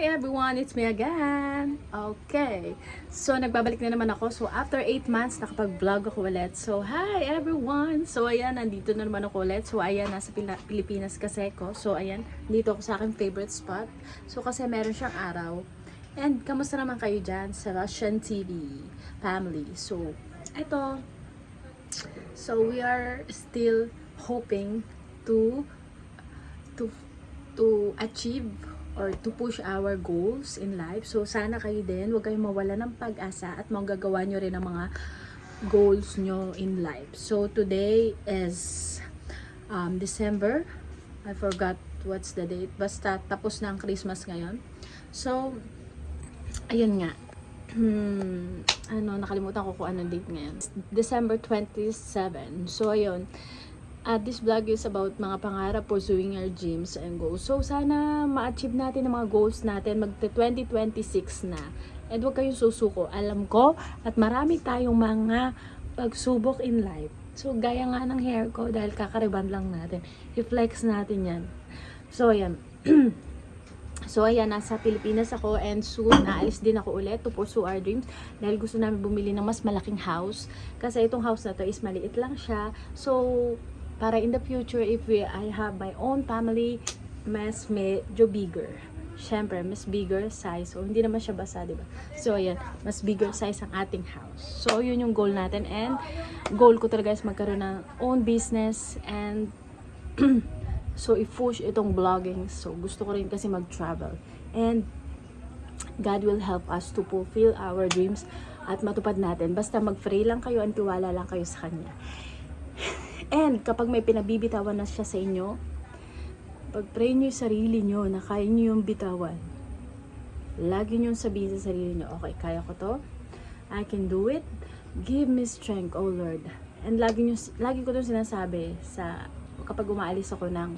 everyone! It's me again! Okay. So, nagbabalik na naman ako. So, after 8 months, nakapag-vlog ako ulit. So, hi everyone! So, ayan, nandito na naman ako ulit. So, ayan, nasa Pilipinas kasi ko. So, ayan, dito ako sa aking favorite spot. So, kasi meron siyang araw. And, kamusta naman kayo dyan sa Russian TV family? So, eto. So, we are still hoping to achieve or to push our goals in life. So, sana kayo din, huwag kayong mawala ng pag-asa at magagawa nyo rin ang mga goals nyo in life. So, today is December. I forgot what's the date. Basta, tapos na ang Christmas ngayon. So, ayun nga. Nakalimutan ko kung anong date ngayon. December 27. So, ayun. This vlog is about mga pangarap, pursuing our dreams and goals. So, sana ma-achieve natin ang mga goals natin. Mag-2026 na. And huwag kayong susuko. Alam ko, at marami tayong mga pagsubok in life. So, gaya nga ng hair ko, dahil kakariban lang natin. I-flex natin yan. So, ayan. So, ayan, nasa Pilipinas ako and soon, aalis din ako ulit to pursue our dreams dahil gusto namin bumili ng mas malaking house. Kasi itong house na to is maliit lang siya. So, para in the future, if I have my own family, mas medyo bigger. Siyempre, mas bigger size. So, hindi naman siya basa, diba? So, ayan, mas bigger size ang ating house. So, yun yung goal natin. And, goal ko talaga is magkaroon ng own business and so, i-push itong vlogging. So, gusto ko rin kasi mag-travel. And, God will help us to fulfill our dreams at matupad natin. Basta mag-pray lang kayo and tiwala lang kayo sa Kanya. And, kapag may pinabibitawan na siya sa inyo, pag-pray nyo yung sarili nyo na kaya nyo yung bitawan. Lagi nyo sabihin sa sarili nyo, okay, kaya ko to. I can do it. Give me strength, oh Lord. And lagi ko itong sinasabi sa kapag umaalis ako ng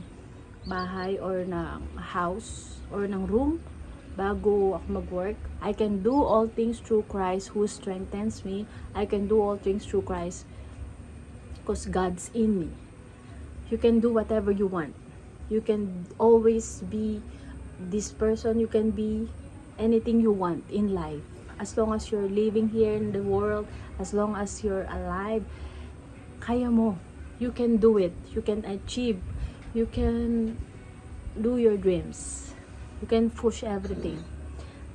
bahay or ng house or ng room bago ako mag-work. I can do all things through Christ who strengthens me. I can do all things through Christ because God's in me. You can do whatever you want. You can always be this person. You can be anything you want in life. As long as you're living here in the world, as long as you're alive, kaya mo. You can do it. You can achieve. You can do your dreams. You can push everything.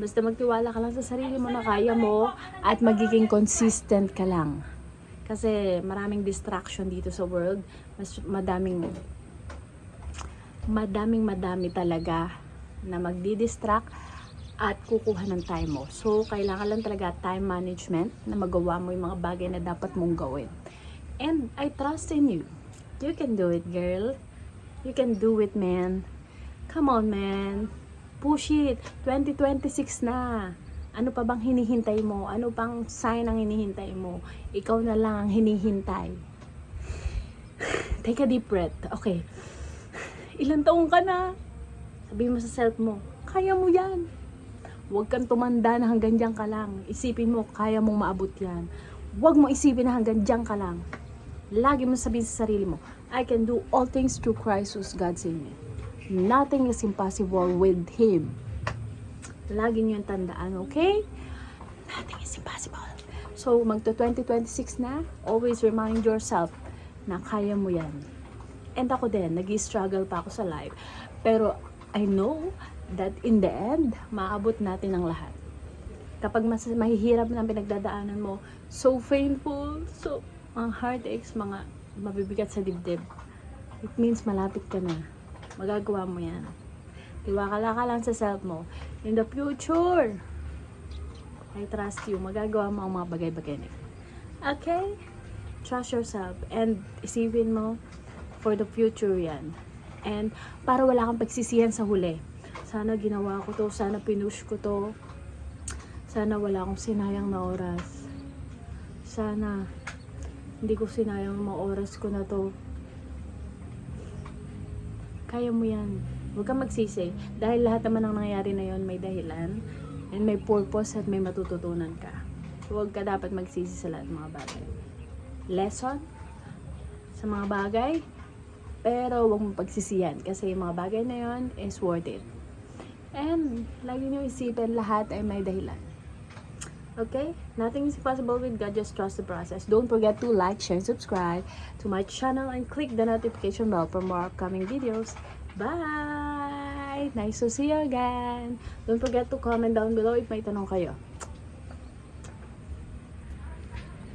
Basta magtiwala ka lang sa sarili mo na kaya mo at magiging consistent ka lang. Kasi maraming distraction dito sa world. Madami talaga na magdi-distract at kukuha ng time mo. So, kailangan lang talaga time management na magawa mo yung mga bagay na dapat mong gawin. And I trust in you. You can do it, girl. You can do it, man. Come on, man. Push it. 2026 na. Ano pa bang hinihintay mo? Ano pang sign ang hinihintay mo? Ikaw na lang ang hinihintay. Take a deep breath. Okay. Ilang taong ka na? Sabihin mo sa self mo, kaya mo yan. Huwag kang tumanda na hanggang dyan ka lang. Isipin mo, kaya mong maabot yan. Huwag mo isipin na hanggang dyan ka lang. Lagi mo sabihin sa sarili mo, I can do all things through Christ who's God's in me. Nothing is impossible with Him. Lagi nyo yung tandaan, okay? Nothing is impossible. So, magto-2026 na, always remind yourself na kaya mo yan. And ako din, nag-struggle pa ako sa life. Pero, I know that in the end, maabot natin ang lahat. Kapag mahihirap na pinagdadaanan mo, so painful, so, ang heartaches, mga mabibigat sa dibdib, it means malapit ka na. Magagawa mo yan. Tiwala ka lang sa self mo. In the future, I trust you. Magagawa mo ang mga bagay-bagay na. Okay? Trust yourself. And isipin mo, for the future yan. And para wala kang pagsisihan sa huli. Sana ginawa ko to. Sana pinush ko to. Sana wala akong sinayang na oras. Sana hindi ko sinayang mga oras ko na to. Kaya mo yan. Huwag kang magsisi. Dahil lahat naman ng nangyayari na yon may dahilan and may purpose at may matututunan ka. Huwag ka dapat magsisi sa lahat ng mga bagay. Lesson sa mga bagay, pero huwag mong pagsisiyan kasi yung mga bagay na yon is worth it. And lagi niyo isipin, lahat ay may dahilan. Okay? Nothing is impossible with God. Just trust the process. Don't forget to like, share, and subscribe to my channel and click the notification bell for more upcoming videos. Bye! Nice to see you again. Don't forget to comment down below if may tanong kayo.